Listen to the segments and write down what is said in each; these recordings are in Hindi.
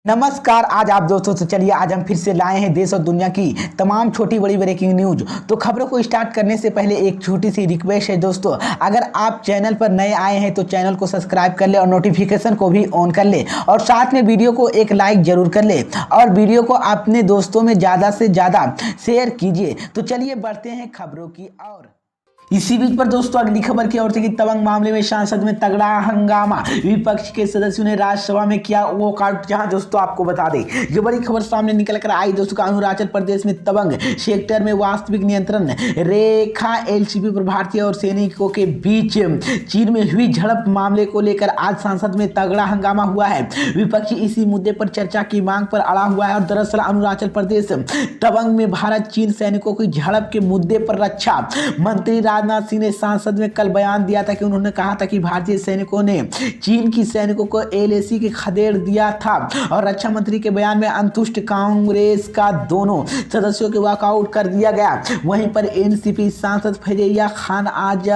नमस्कार। आज आप दोस्तों से चलिए आज हम फिर से लाए हैं देश और दुनिया की तमाम छोटी बड़ी ब्रेकिंग न्यूज। तो खबरों को स्टार्ट करने से पहले एक छोटी सी रिक्वेस्ट है दोस्तों, अगर आप चैनल पर नए आए हैं तो चैनल को सब्सक्राइब कर ले और नोटिफिकेशन को भी ऑन कर ले और साथ में वीडियो को एक लाइक जरूर कर ले और वीडियो को अपने दोस्तों में ज़्यादा से ज़्यादा शेयर कीजिए। तो चलिए बढ़ते हैं खबरों की ओर। इसी बीच पर दोस्तों अगली खबर की ओर से कि तवांग मामले में संसद में तगड़ा हंगामा, विपक्ष के सदस्यों ने राज्यसभा में किया वॉकआउट। जहां दोस्तों आपको बता दें ये बड़ी खबर सामने निकल कर आई दोस्तों, अरुणाचल प्रदेश में तवांग सेक्टर में वास्तविक नियंत्रण रेखा एलसीपी पर भारतीय और सैनिकों के बीच चीन में हुई झड़प मामले को लेकर आज संसद में तगड़ा हंगामा हुआ है। विपक्ष इसी मुद्दे पर चर्चा की मांग पर अड़ा हुआ है और दरअसल अरुणाचल प्रदेश तवांग में भारत चीन सैनिकों की झड़प के मुद्दे पर रक्षा मंत्री राजनाथ सिंह ने सांसद में कल बयान दिया था कि उन्होंने कहा था कि भारतीय सैनिकों ने चीन की सैनिकों को एलएसी के खदेड़ दिया था और रक्षा मंत्री के बयान में अंतुष्ट कांग्रेस का दोनों सदस्यों के वॉकआउट कर दिया गया। वहीं पर एनसीपी सांसद फैजैया खान आज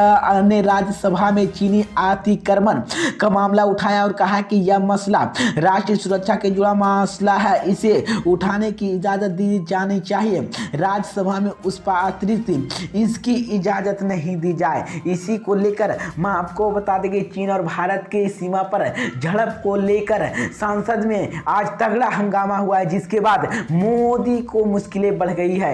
ने राज्यसभा में चीनी अतिक्रमण का मामला उठाया और कहा कि यह मसला राष्ट्रीय सुरक्षा के जुड़ा मसला है, इसे उठाने की इजाजत दी जानी चाहिए। राज्यसभा में उस पर अतिरिक्त इसकी इजाजत नहीं दी जाए। इसी को लेकर मैं आपको बता दें कि चीन और भारत के सीमा पर झड़प को लेकर संसद में आज तगड़ा हंगामा हुआ है, जिसके बाद मोदी को मुश्किलें बढ़ गई है।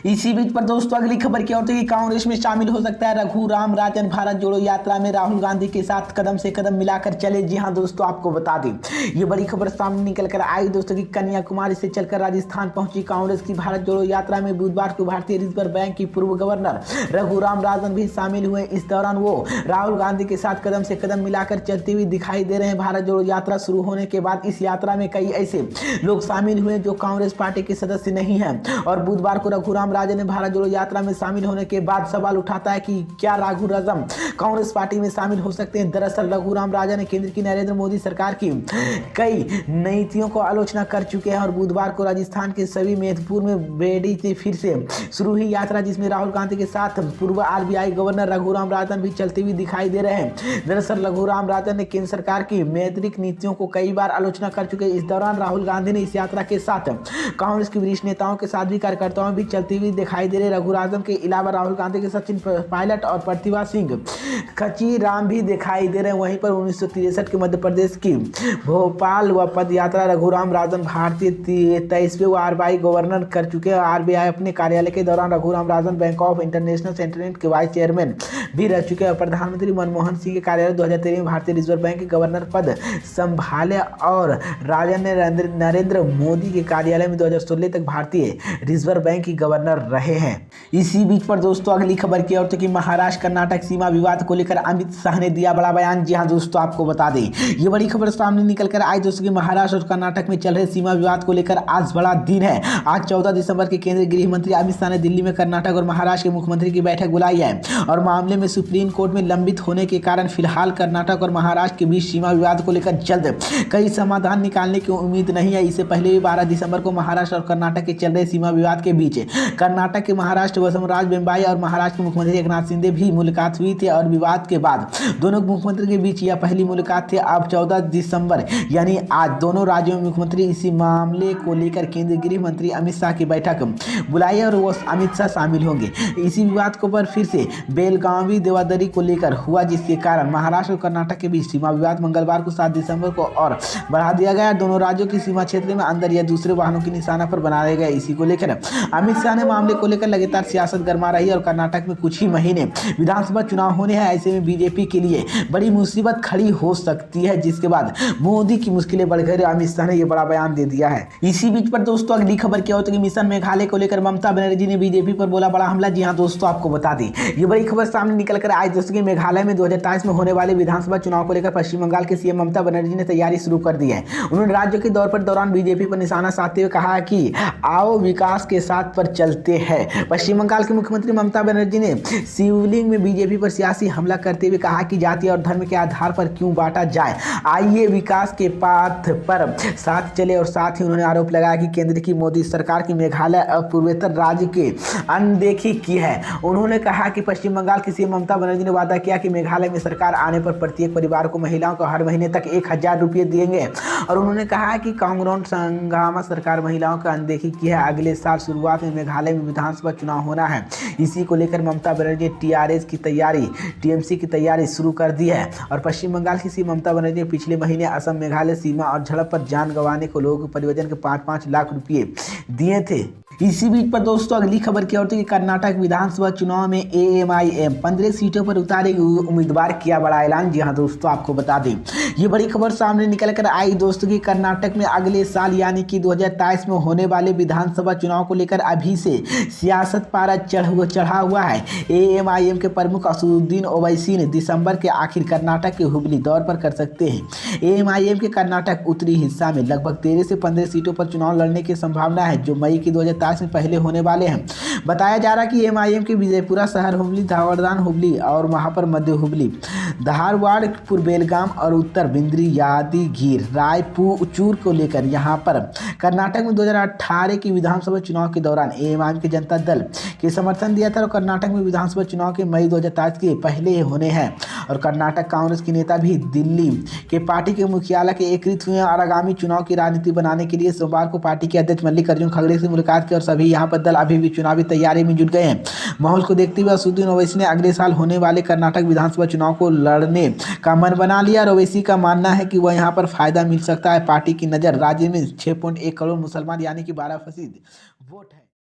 इसी बीच पर दोस्तों अगली खबर की ओर से कि कांग्रेस में शामिल हो सकता है रघुराम राजन। भारत जोड़ो यात्रा में राहुल गांधी के साथ कदम से कदम मिलाकर चले। जी हां दोस्तों आपको बता दें ये बड़ी खबर सामने निकल कर आई दोस्तों कि कन्याकुमारी से चलकर राजस्थान पहुंची कांग्रेस की भारत जोड़ो यात्रा में बुधवार को भारतीय रिजर्व बैंक की पूर्व गवर्नर रघुराम राजन भी शामिल हुए। इस दौरान वो राहुल गांधी के साथ कदम से कदम मिलाकर चलते हुए दिखाई दे रहे हैं। भारत जोड़ो यात्रा शुरू होने के बाद इस यात्रा में कई ऐसे लोग शामिल हुए जो कांग्रेस पार्टी के सदस्य नहीं हैं और बुधवार को रघुराम राजन ने भारत जोड़ो यात्रा में शामिल होने के बाद सवाल उठाता है कि क्या रघुराम कांग्रेस पार्टी में शामिल हो सकते हैं। दरअसल रघुराम राजन ने केंद्र की नरेंद्र मोदी सरकार की कई नीतियों को आलोचना कर चुके हैं और बुधवार को राजस्थान के सभी मेधपुर में बेड़ी से फिर से शुरू हुई यात्रा, जिसमें राहुल गांधी के साथ पूर्व आरबीआई गवर्नर रघुराम राजन भी चलते हुए दिखाई दे रहे हैं। दरअसल रघुराम राजन ने केंद्र सरकार की मौद्रिक नीतियों को कई बार आलोचना कर चुके हैं। इस दौरान राहुल गांधी ने इस यात्रा के साथ कांग्रेस के वरिष्ठ नेताओं के साथ भी कार्यकर्ताओं भी चलती हुई दिखाई दे रहे। रघुराजन के अलावा राहुल गांधी के सचिन पायलट और प्रतिभा सिंह खचीराम भी दिखाई दे रहे हैं। वहीं पर 1963 के मध्य प्रदेश की भोपाल व पद यात्रा रघुराम राजन भारतीय 23वें आरबीआई गवर्नर कर चुके हैं। आरबीआई अपने कार्यालय के दौरान Raghuram Rajan bank of international central के वाइस चेयरमैन भी रह चुके हैं। प्रधानमंत्री मनमोहन सिंह के कार्यालय 2013 में भारतीय रिजर्व बैंक के गवर्नर पद संभाले और राजन ने नरेंद्र मोदी के कार्यालय में 2016 तक भारतीय रिजर्व बैंक के गवर्नर रहे हैं। इसी बीच पर दोस्तों अगली खबर की ओर कि महाराष्ट्र कर्नाटक सीमा विवाद को लेकर अमित शाह ने दिया बड़ा बयान। जी हां दोस्तों आपको बता दें ये बड़ी खबर सामने निकल कर आई दोस्तों कि महाराष्ट्र और कर्नाटक में चल रहे सीमा विवाद को लेकर आज बड़ा दिन है। आज 14 दिसंबर के केंद्रीय गृह मंत्री अमित शाह ने दिल्ली में कर्नाटक और महाराष्ट्र के मुख्यमंत्री की बैठक बुलाई है और मामले में सुप्रीम कोर्ट में लंबित होने के कारण फिलहाल कर्नाटक और महाराष्ट्र के बीच सीमा विवाद को लेकर जल्द कई समाधान निकालने की उम्मीद नहीं है। इससे पहले भी 12 दिसंबर को महाराष्ट्र और कर्नाटक के चल रहे सीमा विवाद के बीच कर्नाटक के महाराष्ट्र वसुंधरा बेम्बाई और महाराष्ट्र के मुख्यमंत्री एकनाथ शिंदे भी मुलाकात हुई थी और विवाद के बाद दोनों मुख्यमंत्री के बीच यह पहली मुलाकात थी। अब 14 दिसंबर यानी आज दोनों राज्यों में मुख्यमंत्री इसी मामले को लेकर केंद्रीय गृह मंत्री अमित शाह की बैठक बुलाई और वो अमित शाह शामिल होंगे। इसी विवाद को पर फिर से बेलगावी देवादरी को लेकर हुआ, जिसके कारण महाराष्ट्र और कर्नाटक के बीच सीमा विवाद मंगलवार को 7 दिसंबर को और बढ़ा दिया गया। दोनों राज्यों की सीमा क्षेत्र में अंदर या दूसरे वाहनों की निशाना पर बनाया गया। इसी को लेकर अमित शाह ने मामले को लेकर लगातार सियासत गरमा रही है और कर्नाटक में कुछ ही महीने विधानसभा चुनाव होने हैं। ऐसे में बीजेपी के लिए बड़ी मुसीबत खड़ी हो सकती है, जिसके बाद मोदी की मुश्किलें बढ़ गई। अमित शाह ने यह बड़ा बयान दे दिया है। इसी बीच पर दोस्तों अगली खबर क्या होती है कि मिशन मेघालय को लेकर ममता बनर्जी ने बीजेपी पर बोला बड़ा हमला। जी हां दोस्तों आपको बता दें ये बड़ी खबर सामने निकल कर आज दोस्तों कि मेघालय में 2023 में होने वाले विधानसभा चुनाव को लेकर पश्चिम बंगाल के सीएम ममता बनर्जी ने तैयारी शुरू कर दी है। उन्होंने राज्य के दौरे पर दौरान बीजेपी पर निशाना साधते हुए कहा कि आओ विकास के साथ पर चलते हैं। पश्चिम बंगाल की मुख्यमंत्री ममता बनर्जी ने शिवलिंग में बीजेपी पर सियासी हमला करते हुए कहा कि जाति और धर्म के आधार पर क्यों बांटा जाए, आइए विकास के पाथ पर साथ चले। और साथ ही उन्होंने आरोप लगाया कि केंद्र की मोदी सरकार की मेघालय और पूर्वोत्तर राज्य की अनदेखी की है। उन्होंने कहा कि पश्चिम बंगाल की सीएम ममता बनर्जी ने वादा किया कि मेघालय में सरकार आने पर प्रत्येक परिवार को महिलाओं को हर महीने तक 1000 रुपये देंगे। और उन्होंने कहा कि कांग्रेस संगमा सरकार महिलाओं की अनदेखी की है। अगले साल शुरुआत में मेघालय में विधानसभा चुनाव होना है। इसी को लेकर ममता बनर्जी ने टीएमसी की तैयारी शुरू कर दी है। और पश्चिम बंगाल की सीएम ममता बनर्जी ने पिछले महीने असम मेघालय सीमा और झड़प पर जान गंवाने को लोगों को परिवहन के 5-5 लाख रुपए दिए थे। इसी बीच पर दोस्तों अगली खबर की ओर कि कर्नाटक विधानसभा चुनाव में एएमआईएम 15 सीटों पर उतारेगी उम्मीदवार, किया बड़ा ऐलान। जी हां दोस्तों, आपको बता दें ये बड़ी खबर सामने निकल कर आई दोस्तों कि कर्नाटक में अगले साल यानी कि 2023 में होने वाले विधानसभा चुनाव को लेकर अभी से सियासत पारा चढ़ा हुआ है। एएमआईएम के प्रमुख असदुद्दीन ओवैसी ने दिसंबर के आखिर कर्नाटक के हुबली दौर पर कर सकते हैं। एएमआईएम के कर्नाटक उत्तरी हिस्सा में लगभग 13 से 15 सीटों पर चुनाव लड़ने की संभावना है, जो मई की 2023 में पहले होने वाले हैं। बताया जा रहा है कि एमआईएम के विजयपुरा शहर हुबली, धावरदान हुबली और वहां पर मध्य हुबली, धारवाड़, बेलगाम और उत्तर बिंद्री, यादगिर, रायचूर को लेकर यहां पर कर्नाटक में 2018 की विधानसभा चुनाव के दौरान एएमआईएम के जनता दल के समर्थन दिया था। और कर्नाटक में विधानसभा चुनाव के मई 2023 के पहले होने हैं। और कर्नाटक कांग्रेस के नेता भी दिल्ली के पार्टी के मुख्यालय के एकत्रित हुए और आगामी चुनाव की राजनीति बनाने के लिए सोमवार को पार्टी के अध्यक्ष मल्लिकार्जुन खड़गे से मुलाकात की। और सभी यहां पर दल अभी भी चुनावी तैयारी में जुट गए हैं। माहौल को देखते हुए असदुद्दीन ओवैसी ने अगले साल होने वाले कर्नाटक विधानसभा चुनाव को लड़ने का मन बना लिया। और ओवैसी का मानना है कि वह यहां पर फायदा मिल सकता है। पार्टी की नज़र राज्य में 6.1 करोड़ मुसलमान यानी कि 12% वोट है।